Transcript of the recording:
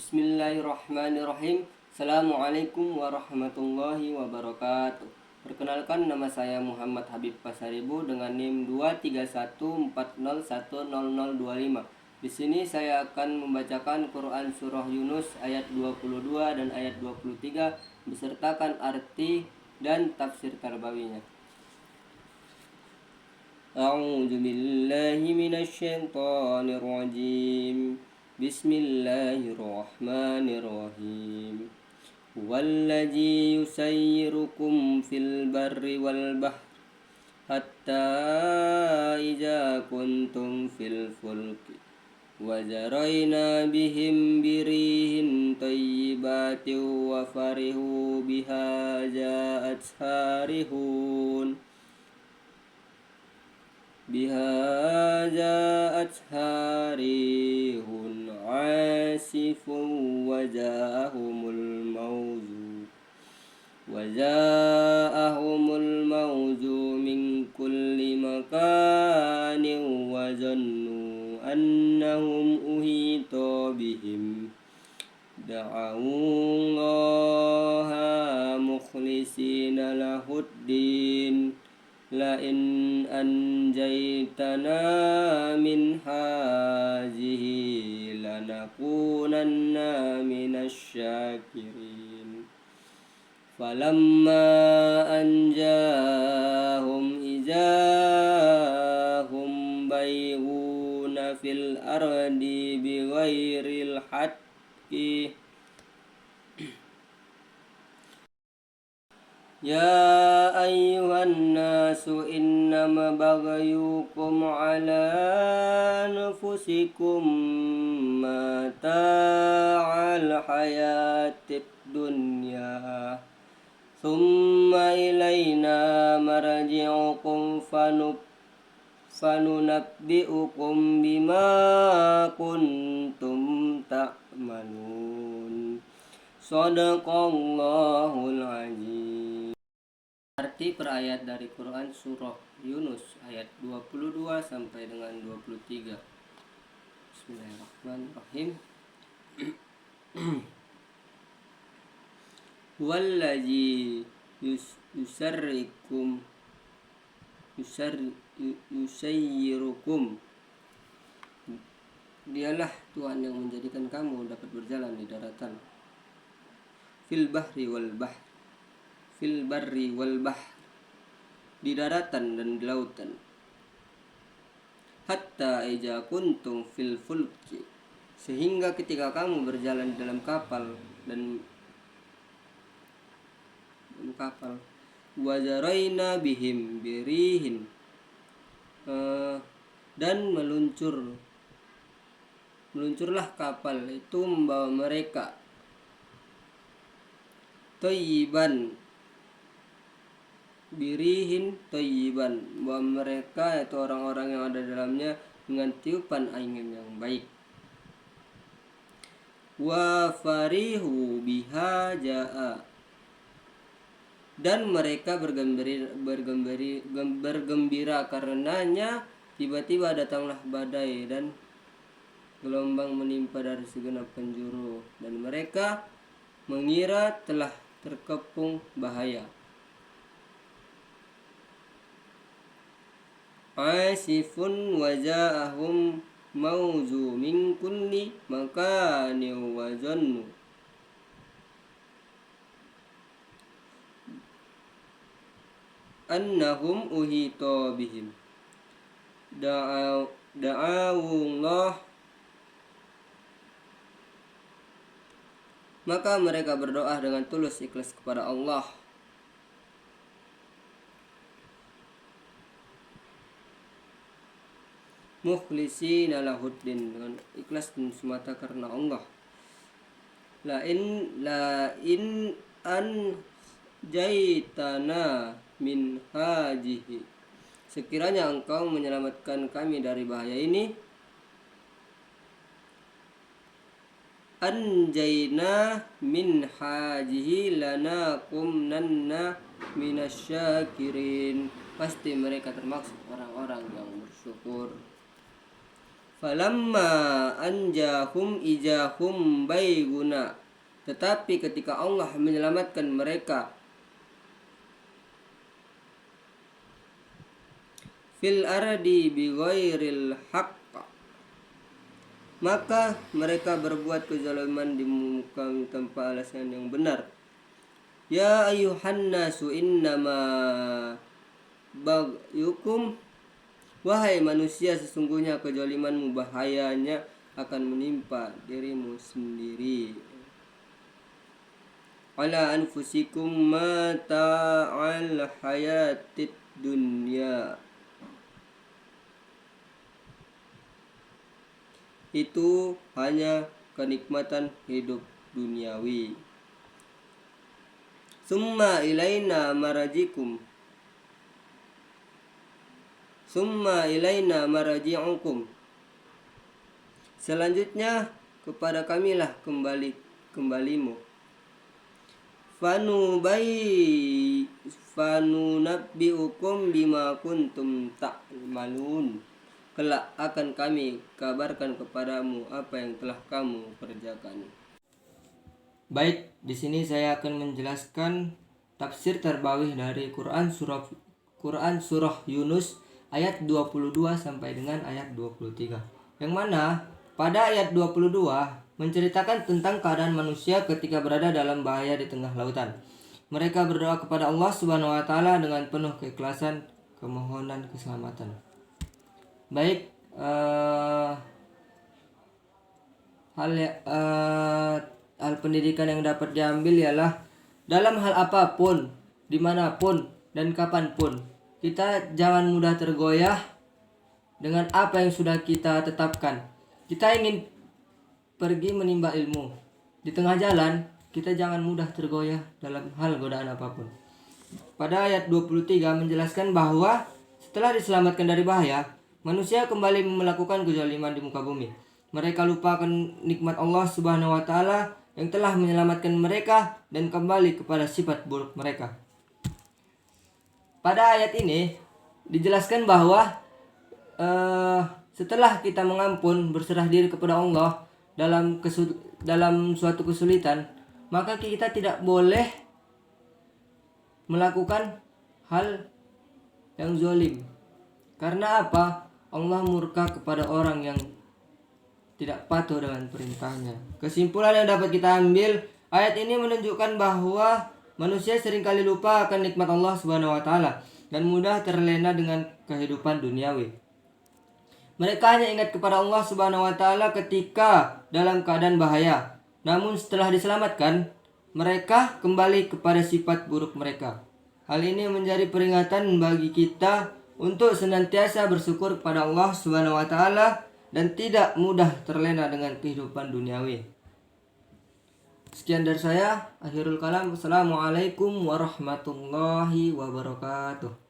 Bismillahirrahmanirrahim. Assalamualaikum warahmatullahi wabarakatuh. Perkenalkan, nama saya Muhammad Habib Pasaribu dengan NIM 23140100025. Di sini saya akan membacakan Quran Surah Yunus ayat 22 dan ayat 23 besertakan arti dan tafsir tarbawinya. A'udzu billahi minasy syaithanir rajim. Bismillahirrahmanirrahim. Huwallazi yusayyirukum fil barri wal bahri hatta idza kuntum fil fulki وَجَرَيْنَا بِهِمْ بِرِيحٍ طَيِّبَاتٍ وَفَرِحُوا بِهَا جاءتها ريح عاصف وجاءهم الموج من كل مكان وظنوا أنهم أحيط بهم دعوا الله مخلصين له الدين لئن أنجيتنا من هذه لنكونن من الشاكرين فلما أنجاهم إذا هم بيغون في الأرض بغير الحق يا أيها الناس إنما بغيكم على أنفسكم متاع الحياة الدنيا ثم إلينا مرجعكم فننبئكم بما كنتم تعملون Shadaqallahul azim. Arti per ayat dari Quran Surah Yunus ayat 22 sampai dengan 23. Bismillahirrahmanirrahim. Huwallazi yusayyirukum. Dialah Tuhan yang menjadikan kamu dapat berjalan di daratan. Fil barri wal bahr, di daratan dan di lautan. Hatta idza kuntum fil fulki, sehingga ketika kamu berjalan di dalam kapal wajaraina bihim birihin, dan meluncurlah kapal itu membawa mereka Thayyiban, birihin thayyiban, bahwa mereka yaitu orang-orang yang ada dalamnya dengan tiupan angin yang baik. Wa farihu biha jaa, dan mereka bergembira karenanya tiba-tiba datanglah badai dan gelombang menimpa dari segenap penjuru, dan mereka mengira telah terkepung bahaya. Asifun waja'ahum mauzu min kulli makani wa zannu annahum uhita bihim da'awullah. Maka mereka berdoa dengan tulus ikhlas kepada Allah. Mukhlishina lahuddin, dengan ikhlas dan semata karena Allah. La in anjaitana min hajihi, sekiranya engkau menyelamatkan kami dari bahaya ini. Anjayna min hajihi lanakumnanna minasyakirin, pasti mereka termasuk orang-orang yang bersyukur. Falamma anjahum ijahum bayguna. Tetapi ketika Allah menyelamatkan mereka fil ardi bighairil haqq, maka mereka berbuat kezaliman di muka tanpa alasan yang benar. Ya ayuhan nasu innama bagyukum, wahai manusia, sesungguhnya kezalimanmu bahayanya akan menimpa dirimu sendiri. Ala anfusikum mata'al hayatid dunya, itu hanya kenikmatan hidup duniawi. Summa ilaina marajikum, summa ilaina maraji'ukum, selanjutnya kepada kamilah kembalimu. Fanunabbi'ukum bima kuntum ta'malun, kelak akan kami kabarkan kepadamu apa yang telah kamu kerjakan. Baik, di sini saya akan menjelaskan tafsir terbawih dari Quran surah Yunus ayat 22 sampai dengan ayat 23. Yang mana pada ayat 22 menceritakan tentang keadaan manusia ketika berada dalam bahaya di tengah lautan. Mereka berdoa kepada Allah Subhanahu wa taala dengan penuh keikhlasan kemohonan keselamatan. Baik, hal pendidikan yang dapat diambil ialah dalam hal apapun, dimanapun dan kapanpun, kita jangan mudah tergoyah dengan apa yang sudah kita tetapkan. Kita ingin pergi menimba ilmu, di tengah jalan kita jangan mudah tergoyah dalam hal godaan apapun. Pada ayat 23 menjelaskan bahwa setelah diselamatkan dari bahaya, manusia kembali melakukan kezaliman di muka bumi. Mereka lupakan nikmat Allah Subhanahu wa taala yang telah menyelamatkan mereka dan kembali kepada sifat buruk mereka. Pada ayat ini dijelaskan bahwa setelah kita mengampun, berserah diri kepada Allah dalam suatu kesulitan, maka kita tidak boleh melakukan hal yang zalim. Karena apa? Allah murka kepada orang yang tidak patuh dengan perintahnya. Kesimpulan yang dapat kita ambil, ayat ini menunjukkan bahwa manusia seringkali lupa akan nikmat Allah Subhanahu wa taala dan mudah terlena dengan kehidupan duniawi. Mereka hanya ingat kepada Allah Subhanahu wa taala ketika dalam keadaan bahaya. Namun setelah diselamatkan, mereka kembali kepada sifat buruk mereka. Hal ini menjadi peringatan bagi kita untuk senantiasa bersyukur kepada Allah Subhanahu wa taala dan tidak mudah terlena dengan kehidupan duniawi. Sekian dari saya, akhirul kalam. Assalamualaikum warahmatullahi wabarakatuh.